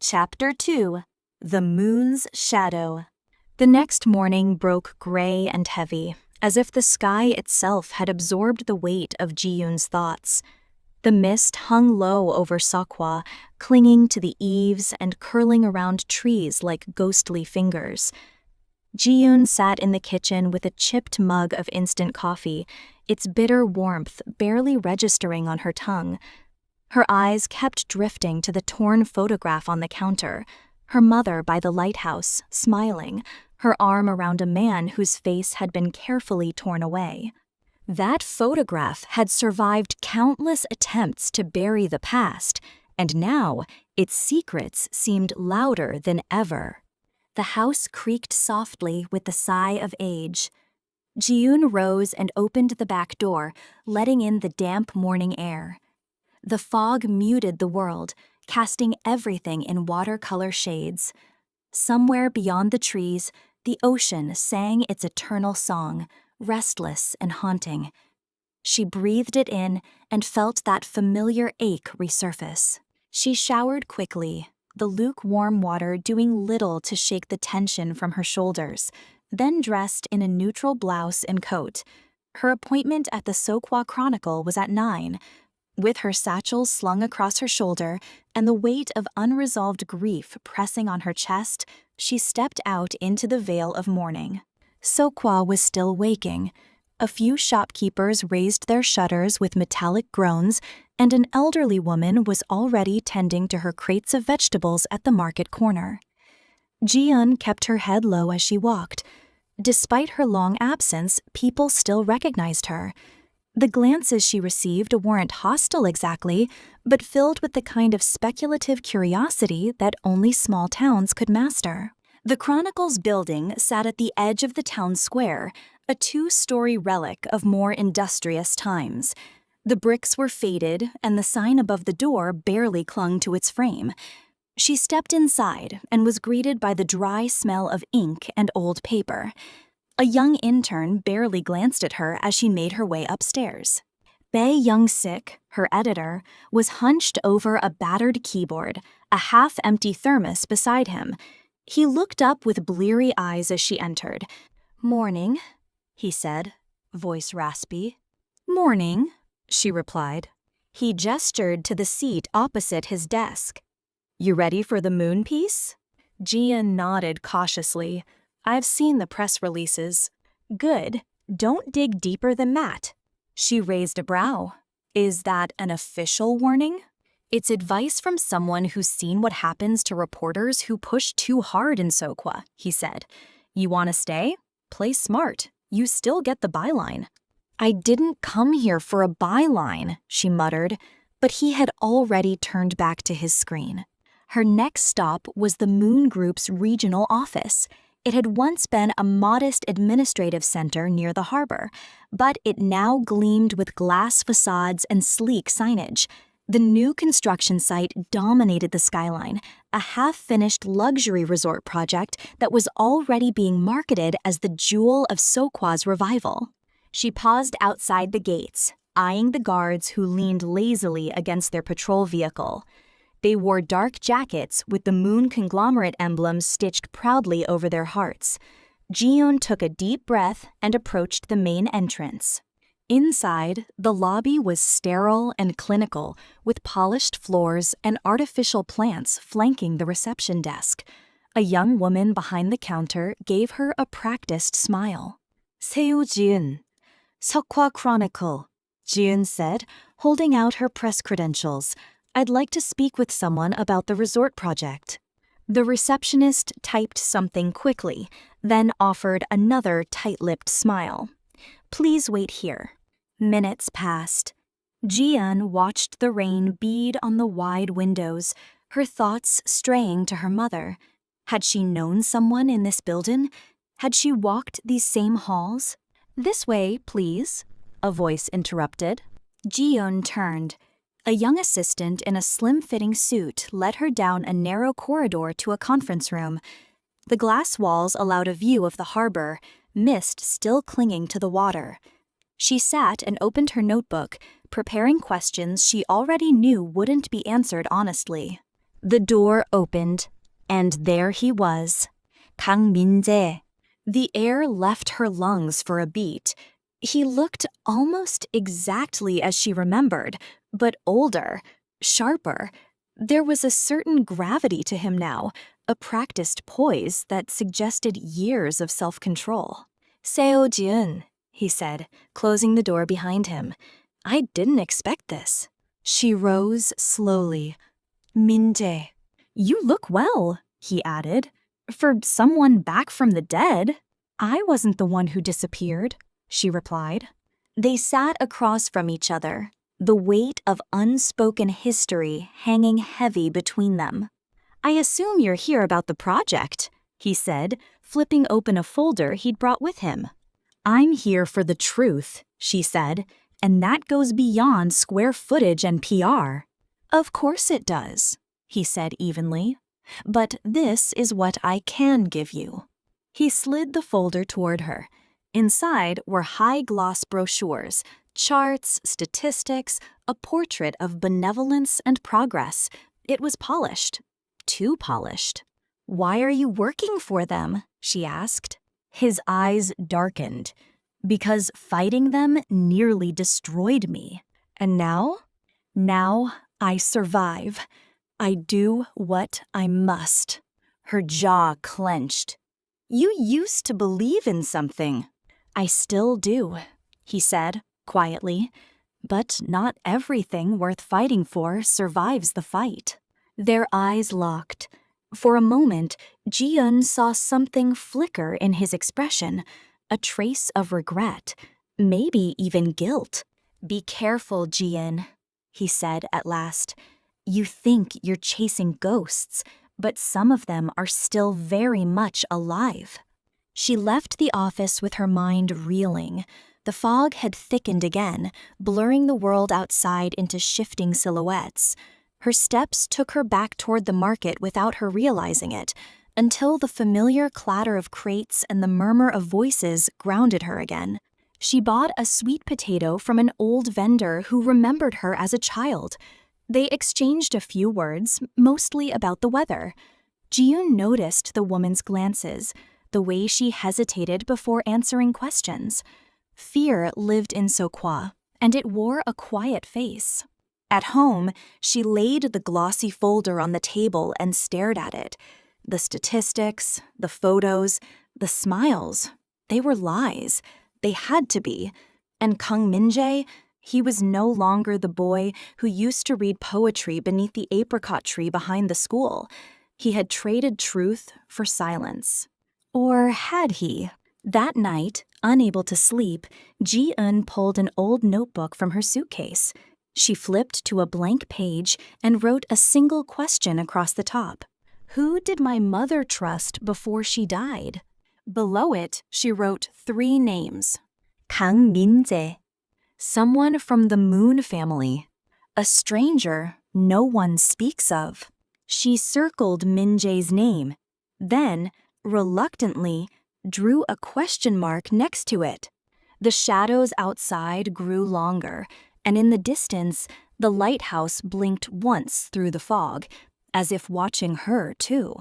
Chapter 2. The Moon's Shadow. The next morning broke gray and heavy, as if the sky itself had absorbed the weight of Ji-eun's thoughts. The mist hung low over Seokhwa, clinging to the eaves and curling around trees like ghostly fingers. Ji-eun sat in the kitchen with a chipped mug of instant coffee, its bitter warmth barely registering on her tongue. Her eyes kept drifting to the torn photograph on the counter, her mother by the lighthouse, smiling, her arm around a man whose face had been carefully torn away. That photograph had survived countless attempts to bury the past, and now its secrets seemed louder than ever. The house creaked softly with the sigh of age. Ji-eun rose and opened the back door, letting in the damp morning air. The fog muted the world, casting everything in watercolor shades. Somewhere beyond the trees, the ocean sang its eternal song, restless and haunting. She breathed it in and felt that familiar ache resurface. She showered quickly, the lukewarm water doing little to shake the tension from her shoulders, then dressed in a neutral blouse and coat. Her appointment at the Seokhwa Chronicle was at 9. With her satchel slung across her shoulder and the weight of unresolved grief pressing on her chest, she stepped out into the veil of morning. Seokhwa was still waking. A few shopkeepers raised their shutters with metallic groans, and an elderly woman was already tending to her crates of vegetables at the market corner. Ji-eun kept her head low as she walked. Despite her long absence, people still recognized her. The glances she received weren't hostile exactly, but filled with the kind of speculative curiosity that only small towns could master. The Chronicle's building sat at the edge of the town square, a 2-story relic of more industrious times. The bricks were faded, and the sign above the door barely clung to its frame. She stepped inside and was greeted by the dry smell of ink and old paper. A young intern barely glanced at her as she made her way upstairs. Bae Young-sik, her editor, was hunched over a battered keyboard, a half-empty thermos beside him. He looked up with bleary eyes as she entered. "Morning," he said, voice raspy. "Morning," she replied. He gestured to the seat opposite his desk. "You ready for the moon piece?" Ji-eun nodded cautiously. "I've seen the press releases." "Good. Don't dig deeper than that." She raised a brow. "Is that an official warning?" "It's advice from someone who's seen what happens to reporters who push too hard in Seokhwa," he said. "You want to stay? Play smart. You still get the byline." "I didn't come here for a byline," she muttered, but he had already turned back to his screen. Her next stop was the Moon Group's regional office. It had once been a modest administrative center near the harbor, but it now gleamed with glass facades and sleek signage. The new construction site dominated the skyline, a half-finished luxury resort project that was already being marketed as the jewel of Seokhwa's revival. She paused outside the gates, eyeing the guards who leaned lazily against their patrol vehicle. They wore dark jackets with the moon conglomerate emblems stitched proudly over their hearts. Ji-eun took a deep breath and approached the main entrance. Inside, the lobby was sterile and clinical, with polished floors and artificial plants flanking the reception desk. A young woman behind the counter gave her a practiced smile. "Seo Ji-eun, Seokhwa Chronicle," Ji-eun said, holding out her press credentials. "I'd like to speak with someone about the resort project." The receptionist typed something quickly, then offered another tight-lipped smile. "Please wait here." Minutes passed. Ji-eun watched the rain bead on the wide windows, her thoughts straying to her mother. Had she known someone in this building? Had she walked these same halls? "This way, please," a voice interrupted. Ji-eun turned. A young assistant in a slim-fitting suit led her down a narrow corridor to a conference room. The glass walls allowed a view of the harbor, mist still clinging to the water. She sat and opened her notebook, preparing questions she already knew wouldn't be answered honestly. The door opened, and there he was, Kang Min-jae. The air left her lungs for a beat. He looked almost exactly as she remembered, but older, sharper. There was a certain gravity to him now, a practiced poise that suggested years of self-control. "Seo Ji-eun," he said, closing the door behind him. "I didn't expect this." She rose slowly. "Min-jae, you look well," he added. "For someone back from the dead." "I wasn't the one who disappeared," she replied. They sat across from each other, the weight of unspoken history hanging heavy between them. "I assume you're here about the project," he said, flipping open a folder he'd brought with him. "I'm here for the truth," she said, "and that goes beyond square footage and PR." "Of course it does," he said evenly. "But this is what I can give you." He slid the folder toward her. Inside were high-gloss brochures, charts, statistics, a portrait of benevolence and progress. It was polished. Too polished. "Why are you working for them?" she asked. His eyes darkened. "Because fighting them nearly destroyed me. And now? Now I survive. I do what I must." Her jaw clenched. "You used to believe in something." "I still do," he said, quietly. "But not everything worth fighting for survives the fight." Their eyes locked. For a moment, Ji-eun saw something flicker in his expression, a trace of regret, maybe even guilt. "Be careful, Ji-eun," he said at last. "You think you're chasing ghosts, but some of them are still very much alive." She left the office with her mind reeling. The fog had thickened again, blurring the world outside into shifting silhouettes. Her steps took her back toward the market without her realizing it, until the familiar clatter of crates and the murmur of voices grounded her again. She bought a sweet potato from an old vendor who remembered her as a child. They exchanged a few words, mostly about the weather. Ji-eun noticed the woman's glances, the way she hesitated before answering questions. Fear lived in Seokhwa, and it wore a quiet face. At home, she laid the glossy folder on the table and stared at it. The statistics, the photos, the smiles, they were lies. They had to be. And Kang Min-jae, he was no longer the boy who used to read poetry beneath the apricot tree behind the school. He had traded truth for silence. Or had he? That night, unable to sleep, Ji-eun pulled an old notebook from her suitcase. She flipped to a blank page and wrote a single question across the top. "Who did my mother trust before she died?" Below it, she wrote 3 names. Kang Min-jae. Someone from the Moon family. A stranger no one speaks of. She circled Min-jae's name, then, reluctantly, drew a question mark next to it. The shadows outside grew longer, and in the distance, the lighthouse blinked once through the fog, as if watching her too.